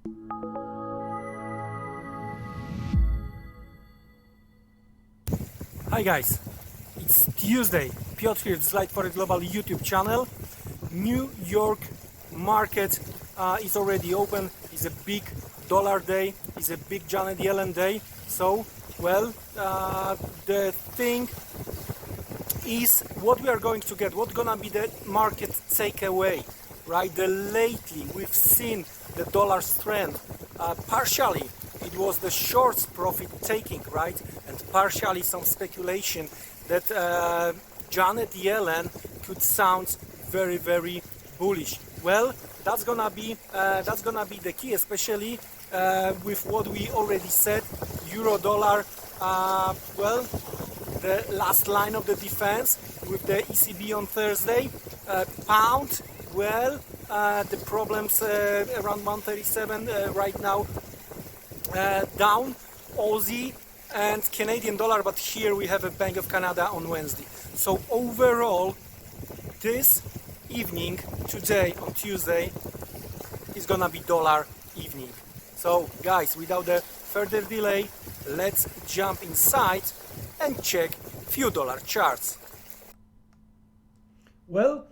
Hi guys, it's Tuesday. Piotr here, this Liteforex Global YouTube channel. New York market is already open. It's a big dollar day. It's a big Janet Yellen day. So, well, the thing is what we are going to get. What's gonna be the market takeaway, right? Lately we've seen the dollar strength. Partially it was the shorts profit taking, right? And partially some speculation that Janet Yellen could sound very, very bullish. Well, that's gonna be the key, especially with what we already said. Euro dollar, well, the last line of the defense with the ECB on Thursday. Pound, well, the problems around 137 right now, down. Aussie and Canadian dollar, but here we have a Bank of Canada on Wednesday. So overall, this evening, today on Tuesday, is gonna be dollar evening. So guys, without a further delay, let's jump inside and check few dollar charts. Well,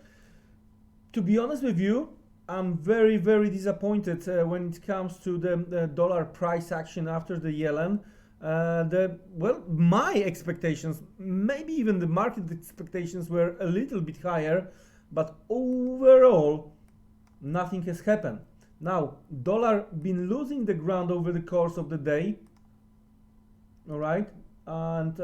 to be honest with you, I'm very, very disappointed when it comes to the dollar price action after the Yellen. My expectations, maybe even the market expectations, were a little bit higher, but overall, nothing has happened. Now, dollar been losing the ground over the course of the day, all right, and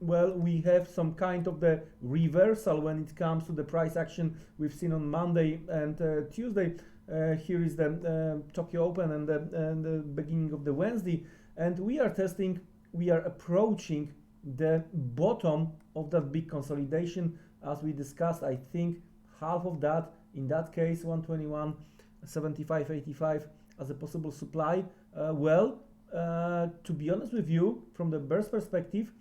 well, we have some kind of the reversal when it comes to the price action we've seen on Monday and Tuesday. Here is the Tokyo Open and the beginning of the Wednesday, and we are approaching the bottom of that big consolidation. As we discussed, I think half of that, in that case 121.7585 as a possible supply. To be honest with you, from the bear's perspective,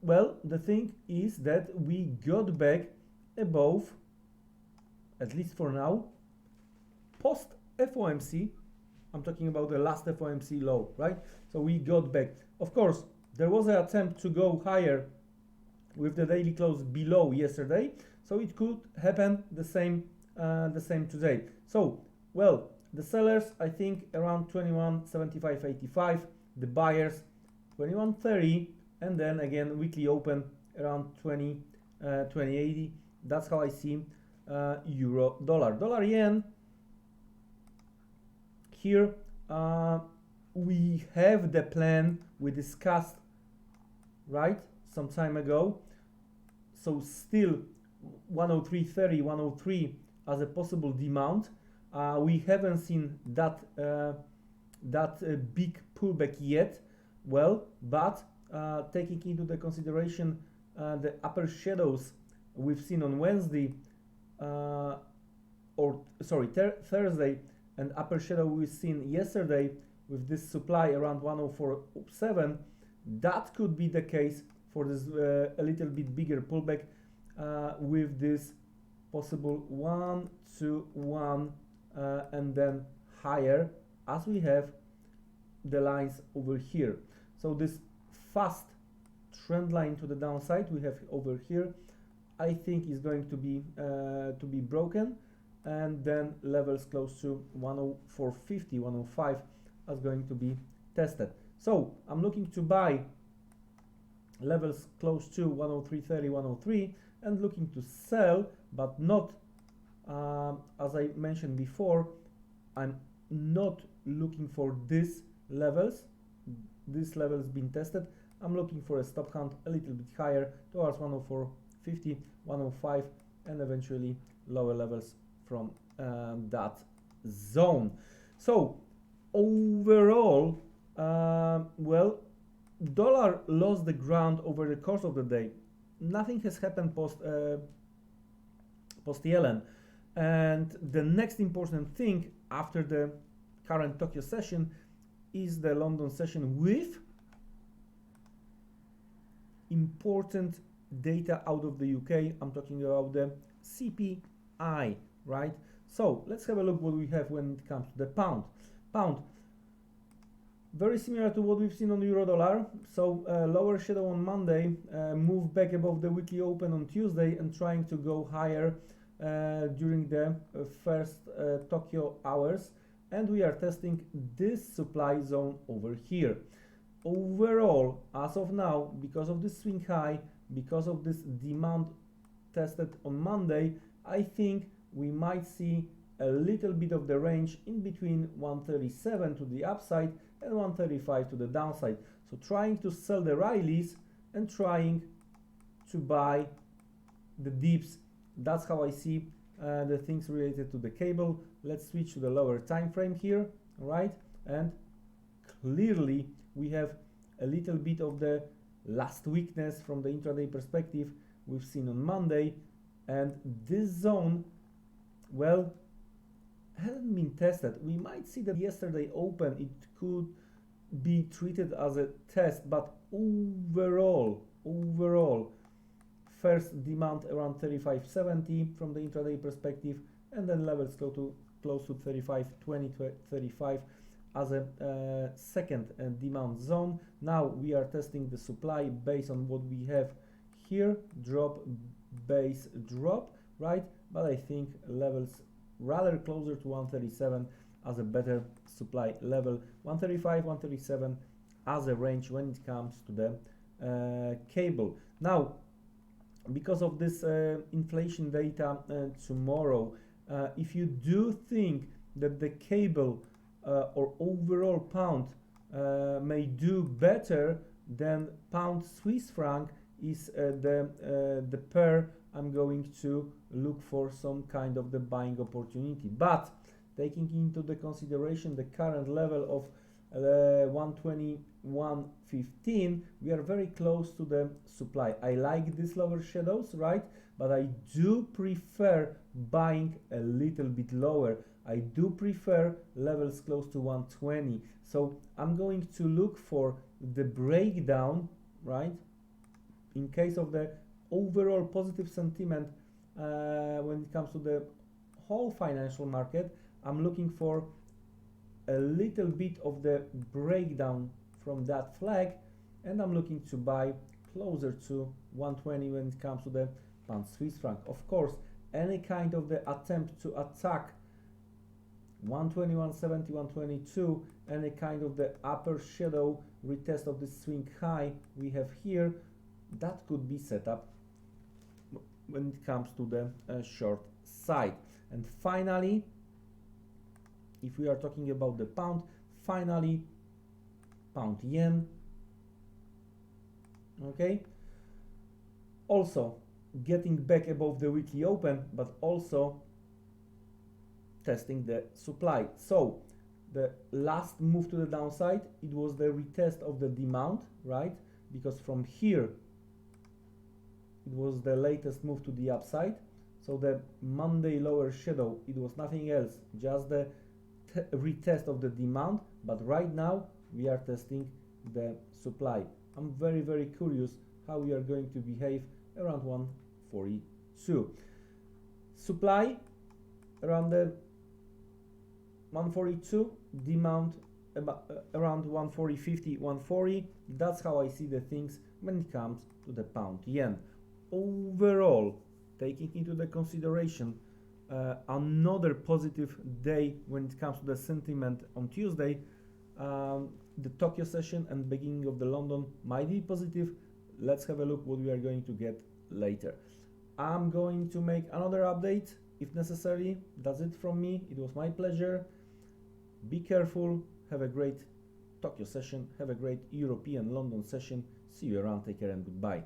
well, the thing is that we got back above, at least for now, post FOMC. I'm talking about the last FOMC low, right? So we got back. Of course, there was an attempt to go higher with the daily close below yesterday, so it could happen the same today. So, well, the sellers, I think, around 21.7585, the buyers 21.30, and then again weekly open around 20.80. That's how I see euro dollar yen. Here we have the plan we discussed, right, some time ago. So still 103.30, 103 as a possible demand. We haven't seen that big pullback yet. Well, but taking into the consideration the upper shadows we've seen on Wednesday, Thursday, and upper shadow we've seen yesterday with this supply around 104.7, that could be the case for this a little bit bigger pullback with this possible 1 to 1 and then higher, as we have the lines over here. So this fast trend line to the downside we have over here, I think is going to be broken, and then levels close to 104.50, 105 is going to be tested. So I'm looking to buy levels close to 103.30, 103, and looking to sell, but not as I mentioned before, I'm not looking for these levels. This level has been tested. I'm looking for a stop count a little bit higher towards 104.50, 105, and eventually lower levels from that zone. So overall, well, dollar lost the ground over the course of the day. Nothing has happened post Yellen, and the next important thing after the current Tokyo session is the London session with important data out of the UK. I'm talking about the CPI, right? So let's have a look what we have when it comes to the pound. Very similar to what we've seen on euro dollar. So lower shadow on Monday, move back above the weekly open on Tuesday, and trying to go higher during the first Tokyo hours. And we are testing this supply zone over here. Overall, as of now, because of this swing high, because of this demand tested on Monday, I think we might see a little bit of the range in between 137 to the upside and 135 to the downside. So trying to sell the rallies and trying to buy the dips. That's how I see the things related to the cable. Let's switch to the lower time frame here, right? And clearly we have a little bit of the last weakness from the intraday perspective we've seen on Monday, and this zone, well, hasn't been tested. We might see that yesterday open, it could be treated as a test, but overall, first demand around 35.70 from the intraday perspective, and then levels close to 35.20 to 35 as a second demand zone. Now we are testing the supply based on what we have here, drop, base, drop, right? But I think levels rather closer to 137 as a better supply level, 135, 137 as a range when it comes to the cable. Now, because of this inflation data tomorrow, if you do think that the cable or overall pound may do better, then pound Swiss franc is the pair I'm going to look for some kind of the buying opportunity. But taking into the consideration the current level of 121.15, we are very close to the supply. I like these lower shadows, right? But I do prefer buying a little bit lower. I do prefer levels close to 120. So I'm going to look for the breakdown, right? In case of the overall positive sentiment when it comes to the whole financial market, I'm looking for a little bit of the breakdown from that flag, and I'm looking to buy closer to 120 when it comes to the pound Swiss franc. Of course, any kind of the attempt to attack 120, 170, 122, any kind of the upper shadow retest of the swing high we have here, that could be set up when it comes to the short side. And finally, if we are talking about the pound, finally, pound yen, okay, also getting back above the weekly open, but also testing the supply. So the last move to the downside, it was the retest of the demand, right? Because from here it was the latest move to the upside. So the Monday lower shadow, it was nothing else, just the retest of the demand. But right now we are testing the supply. I'm very, very curious how we are going to behave around 142. Supply around the 142, demand around 140.50, 140. That's how I see the things when it comes to the pound yen. Overall, taking into the consideration another positive day when it comes to the sentiment on Tuesday, the Tokyo session and beginning of the London might be positive. Let's have a look what we are going to get later. I'm going to make another update if necessary. That's it from me. It was my pleasure. Be careful. Have a great Tokyo session. Have a great European London session. See you around. Take care and goodbye.